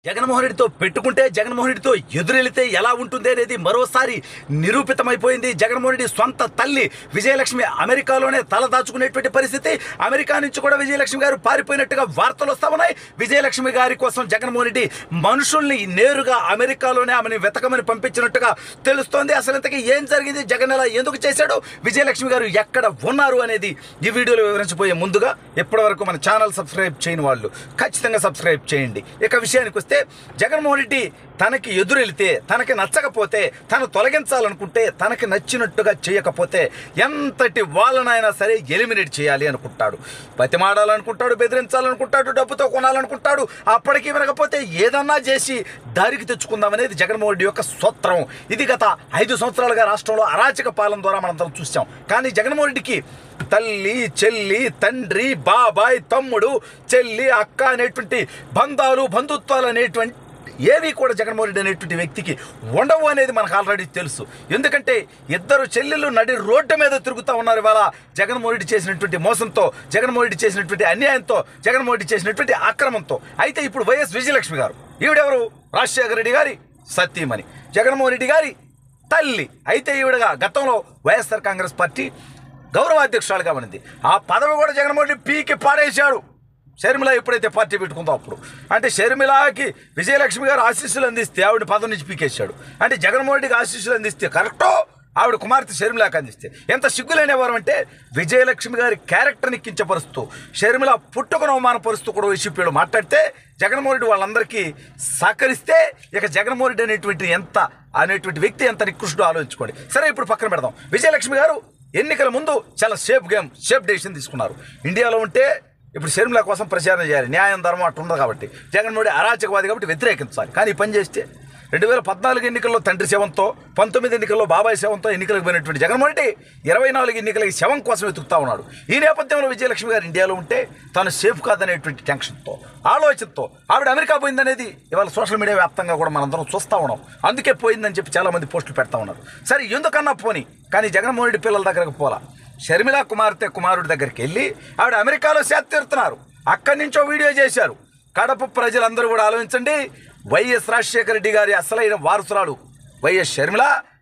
జగన్మోహన్ రెడ్డితో పెట్టుకుంటే జగన్మోహన్ రెడ్డితో ఎదురెళితే ఎలా ఉంటుంది అనేది మరోసారి నిరూపితమైపోయింది. జగన్మోహన్ రెడ్డి సొంత తల్లి విజయలక్ష్మి అమెరికాలోనే తలదాచుకునేటువంటి పరిస్థితి. అమెరికా నుంచి కూడా విజయలక్ష్మి గారు పారిపోయినట్టుగా వార్తలు వస్తా ఉన్నాయి. విజయలక్ష్మి గారి కోసం జగన్మోహన్ రెడ్డి మనుషుల్ని నేరుగా అమెరికాలోనే ఆమెను వెతకమని పంపించినట్టుగా తెలుస్తోంది. అసలు ఇంతకీ ఏం జరిగింది, జగన్ ఎలా ఎందుకు చేశాడు, విజయలక్ష్మి గారు ఎక్కడ ఉన్నారు అనేది ఈ వీడియోలో వివరించబోయే ముందుగా ఇప్పటి వరకు మన ఛానల్ సబ్స్క్రైబ్ చేయని వాళ్ళు ఖచ్చితంగా సబ్స్క్రైబ్ చేయండి. ఇక విషయానికి వస్తే జగన్మోహన్ రెడ్డి తనకి ఎదురెళితే, తనకి నచ్చకపోతే, తను తొలగించాలనుకుంటే, తనకి నచ్చినట్టుగా చేయకపోతే ఎంతటి వాళ్ళనైనా సరే ఎలిమినేట్ చేయాలి అనుకుంటాడు. బతిమాడాలనుకుంటాడు, బెదిరించాలనుకుంటాడు, డబ్బుతో కొనాలనుకుంటాడు. అప్పటికీ వినకపోతే ఏదన్నా చేసి దారికి తెచ్చుకుందామనేది జగన్మోహన్ రెడ్డి యొక్క సూత్రం. ఇది గత 5 సంవత్సరాలుగా రాష్ట్రంలో అరాచక పాలన ద్వారా మనందరం చూసాం. కానీ జగన్మోహన్ రెడ్డికి తల్లి, చెల్లి, తండ్రి, బాబాయ్, తమ్ముడు, చెల్లి, అక్క అనేటువంటి బంధాలు, బంధుత్వాలు అనేటువంటి ఏవి కూడా జగన్మోహన్ రెడ్డి అనేటువంటి వ్యక్తికి ఉండవు అనేది మనకు ఆల్రెడీ తెలుసు. ఎందుకంటే ఇద్దరు చెల్లెళ్ళు నడి రోడ్డు మీద తిరుగుతూ ఉన్నారు ఇవాళ జగన్మోహన్ రెడ్డి చేసినటువంటి మోసంతో, జగన్మోహన్ రెడ్డి చేసినటువంటి అన్యాయంతో, జగన్మోహన్ రెడ్డి చేసినటువంటి అక్రమంతో. అయితే ఇప్పుడు వైఎస్ విజయలక్ష్మి గారు, ఈవిడెవరు, రాజశేఖర రెడ్డి గారి సతీమణి, జగన్మోహన్ రెడ్డి గారి తల్లి. అయితే ఈవిడగా గతంలో వైఎస్ఆర్ కాంగ్రెస్ పార్టీ గౌరవాధ్యక్షురాలుగా ఉన్నది. ఆ పదవి కూడా జగన్మోహన్ రెడ్డి పీకి పాడేశాడు. షర్మిల ఎప్పుడైతే పార్టీ పెట్టుకుందో అప్పుడు, అంటే షర్మిలాకి విజయలక్ష్మి గారు ఆశీస్సులు అందిస్తే ఆవిడ పదవి నుంచి పీకేశాడు. అంటే జగన్మోహన్ రెడ్డికి ఆశీస్సులు అందిస్తే కరెక్టో, ఆవిడ కుమార్తె షర్మిలాకి అందిస్తే ఎంత సిగ్గులేనివారు అంటే విజయలక్ష్మి గారి క్యారెక్టర్ని కించపరుస్తూ, షర్మిల పుట్టుకను అవమానపరుస్తూ కూడా వైసీపీలో మాట్లాడితే జగన్మోహన్ రెడ్డి వాళ్ళందరికీ సహకరిస్తే ఇక జగన్మోహన్ రెడ్డి అనేటువంటి వ్యక్తి ఎంత నికృష్టుడో ఆలోచించుకోండి. సరే, ఇప్పుడు పక్కన పెడదాం. విజయలక్ష్మి గారు ఎన్నికల ముందు చాలా సేఫ్ డెసిషన్ తీసుకున్నారు. ఇండియాలో ఉంటే ఇప్పుడు షర్మిల కోసం ప్రచారం చేయాలి, న్యాయం ధర్మం అట్టు ఉండదు కాబట్టి, జగన్మోహన్ రెడ్డి అరాచకవాది కాబట్టి వ్యతిరేకించాలి. కానీ ఈ పని చేస్తే 2014 ఎన్నికల్లో తండ్రి శవంతో, 19 ఎన్నికల్లో బాబాయ్ శవంతో ఎన్నికలకు పోయినటువంటి జగన్మోహన్ రెడ్డి 24 ఎన్నికలకి శవం కోసం వెతుకుతా ఉన్నాడు. ఈ నేపథ్యంలో విజయలక్ష్మి గారు ఇండియాలో ఉంటే తాను సేఫ్ కాదనేటువంటి టెన్షన్తో, ఆలోచనతో ఆవిడ అమెరికా పోయిందనేది ఇవాళ సోషల్ మీడియా వ్యాప్తంగా కూడా మనందరం చూస్తూ ఉన్నాం. అందుకే పోయిందని చెప్పి చాలామంది పోస్టులు పెడతా ఉన్నారు. సరే, ఎందుకన్నా పోని, కానీ జగన్మోహన్ రెడ్డి పిల్లల దగ్గరకు పోలా, షర్మిల కుమారుడి దగ్గరికి వెళ్ళి ఆవిడ అమెరికాలో సేద తీరుతున్నారు. అక్కడి నుంచో వీడియో చేశారు. కడప ప్రజలందరూ కూడా ఆలోచించండి. వైఎస్ రాజశేఖర రెడ్డి గారి అసలైన వారసురాలు వైఎస్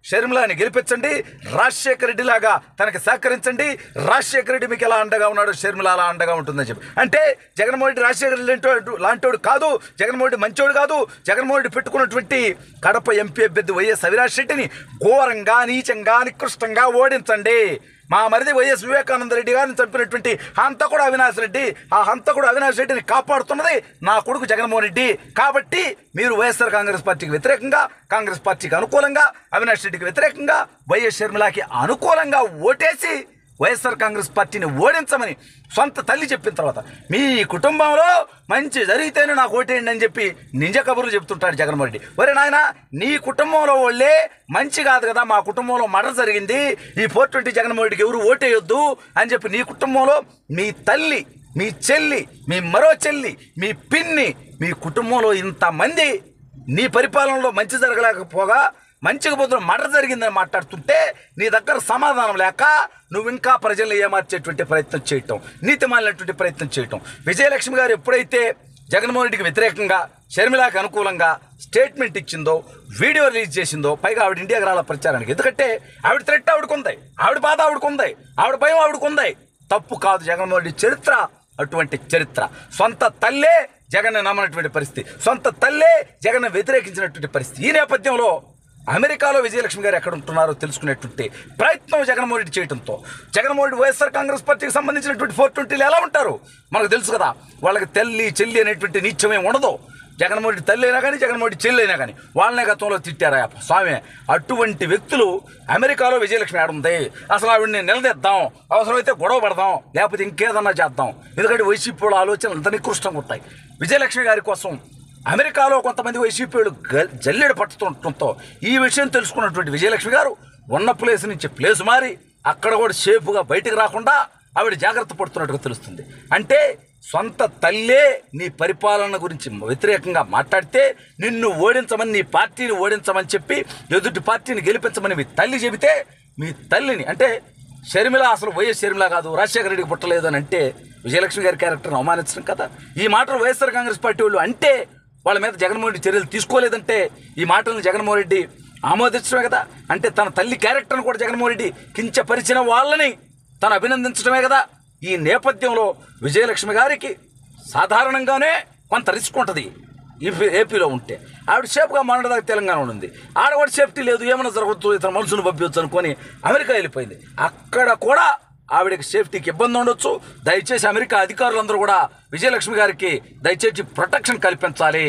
షర్మిలాని గెలిపించండి, రాజశేఖర రెడ్డి లాగా తనకి సహకరించండి. రాజశేఖర రెడ్డి మీకు ఎలా అండగా ఉన్నాడు, షర్మిల అలా అండగా ఉంటుందని చెప్పి. అంటే జగన్మోహన్ రెడ్డి రాజశేఖర రెడ్డి లాంటోడు కాదు, జగన్మోహన్ రెడ్డి మంచోడు కాదు. జగన్మోహన్ రెడ్డి పెట్టుకున్నటువంటి కడప ఎంపీ అభ్యర్థి వైఎస్ అవినాష్ రెడ్డిని ఘోరంగా, నీచంగా, నికృష్టంగా ఓడించండి. మా మరిది వైఎస్ వివేకానంద రెడ్డి గారిని చంపినటువంటి హంతకుడు అవినాష్ రెడ్డి, ఆ హంతకుడు అవినాష్ రెడ్డిని కాపాడుతున్నది నా కొడుకు జగన్మోహన్ రెడ్డి. కాబట్టి మీరు వైఎస్ఆర్ కాంగ్రెస్ పార్టీకి వ్యతిరేకంగా, కాంగ్రెస్ పార్టీకి అనుకూలంగా, అవినాష్ రెడ్డికి వ్యతిరేకంగా, వైఎస్ షర్మిలాకి అనుకూలంగా ఓటేసి వైఎస్ఆర్ కాంగ్రెస్ పార్టీని ఓడించమని సొంత తల్లి చెప్పిన తర్వాత మీ కుటుంబంలో మంచి జరిగితేనే నాకు ఓటేయండి అని చెప్పి నిజ కబుర్లు చెప్తుంటాడు జగన్మోహన్ రెడ్డి. ఒరే నాయన, నీ కుటుంబంలో వాళ్ళే మంచి కాదు కదా, మా కుటుంబంలో మర్డర్ జరిగింది, ఈ 420 జగన్మోహన్ రెడ్డికి ఎవరు ఓటేయొద్దు అని చెప్పి నీ కుటుంబంలో మీ తల్లి, మీ చెల్లి, మీ మరో చెల్లి, మీ పిన్ని, మీ కుటుంబంలో ఇంతమంది నీ పరిపాలనలో మంచి జరగలేకపోగా మంచిగా పోతున్న మర్డర్ జరిగిందని మాట్లాడుతుంటే నీ దగ్గర సమాధానం లేక నువ్వు ఇంకా ప్రజల్ని ఏమార్చేటువంటి ప్రయత్నం చేయటం, నీతిమాలినటువంటి ప్రయత్నం చేయటం. విజయలక్ష్మి గారు ఎప్పుడైతే జగన్మోహన్ రెడ్డికి వ్యతిరేకంగా, షర్మిలాకి అనుకూలంగా స్టేట్మెంట్ ఇచ్చిందో, వీడియో రిలీజ్ చేసిందో, పైగా ఆవిడ ఇండియాకి రాల ప్రచారానికి. ఎందుకంటే ఆవిడ థ్రెట్ ఆవిడకుంది, ఆవిడ బాధ ఆవిడకుంది, ఆవిడ భయం ఆవిడకుంది. తప్పు కాదు జగన్మోహన్ రెడ్డి చరిత్ర, అటువంటి చరిత్ర. సొంత తల్లే జగన్ నమ్మనటువంటి పరిస్థితి, సొంత తల్లే జగన్ వ్యతిరేకించినటువంటి పరిస్థితి. ఈ నేపథ్యంలో అమెరికాలో విజయలక్ష్మి గారు ఎక్కడ ఉంటున్నారో తెలుసుకునేటువంటి ప్రయత్నం జగన్మోహన్ రెడ్డి చేయడంతో, జగన్మోహన్ రెడ్డి వైఎస్ఆర్ కాంగ్రెస్ పార్టీకి సంబంధించినటువంటి 420 ఎలా ఉంటారు మనకు తెలుసు కదా. వాళ్ళకి తల్లి, చెల్లి అనేటువంటి నీచమే ఉండదు. జగన్మోహన్ రెడ్డి తల్లి అయినా కానీ, జగన్మోహన్ రెడ్డి చెల్లి అయినా కానీ వాళ్ళనే గతంలో తిట్టారా స్వామి. అటువంటి వ్యక్తులు అమెరికాలో విజయలక్ష్మి ఆడుంది. అసలు ఆవిడని నిలదీద్దాం, అవసరమైతే గొడవ పడదాం, లేకపోతే ఇంకేదన్నా చేద్దాం. ఎందుకంటే వైసీపీ ఆలోచనలు అంత నికృష్టంగా ఉంటాయి. విజయలక్ష్మి గారి కోసం అమెరికాలో కొంతమంది వైసీపీలు జల్లెడ పట్టుతుండటంతో ఈ విషయం తెలుసుకున్నటువంటి విజయలక్ష్మి గారు ఉన్న ప్లేస్ నుంచి ప్లేస్ మారి అక్కడ కూడా సేఫ్గా బయటకు రాకుండా ఆవిడ జాగ్రత్త పడుతున్నట్టుగా తెలుస్తుంది. అంటే సొంత తల్లే నీ పరిపాలన గురించి వ్యతిరేకంగా మాట్లాడితే నిన్ను ఓడించమని, నీ పార్టీని ఓడించమని చెప్పి ఎదుటి పార్టీని గెలిపించమని మీ తల్లి చెబితే, మీ తల్లిని అంటే షర్మిల అసలు వైఎస్ షర్మిల కాదు, రాజశేఖర రెడ్డికి పుట్టలేదు అని అంటే విజయలక్ష్మి గారి క్యారెక్టర్ని అవమానించడం కదా. ఈ మాటలు వైఎస్ఆర్ కాంగ్రెస్ పార్టీ వాళ్ళు అంటే వాళ్ళ మీద జగన్మోహన్ రెడ్డి చర్యలు తీసుకోలేదంటే ఈ మాటలను జగన్మోహన్ రెడ్డి ఆమోదించడమే కదా. అంటే తన తల్లి క్యారెక్టర్ను కూడా జగన్మోహన్ రెడ్డి కించపరిచిన వాళ్ళని తను అభినందించడమే కదా. ఈ నేపథ్యంలో విజయలక్ష్మి గారికి సాధారణంగానే కొంత రిస్క్ ఉంటుంది ఏపీలో ఉంటే. ఆవిడ సేఫ్గా మొన్నటిదాకా తెలంగాణ ఉంది, ఆడ కూడా సేఫ్టీ లేదు, ఏమైనా జరగవచ్చు, ఇతర మనుషులు పంపించచ్చు అనుకొని అమెరికా వెళ్ళిపోయింది. అక్కడ కూడా ఆవిడకి సేఫ్టీకి ఇబ్బంది ఉండొచ్చు. దయచేసి అమెరికా అధికారులందరూ కూడా విజయలక్ష్మి గారికి దయచేసి ప్రొటెక్షన్ కల్పించాలి.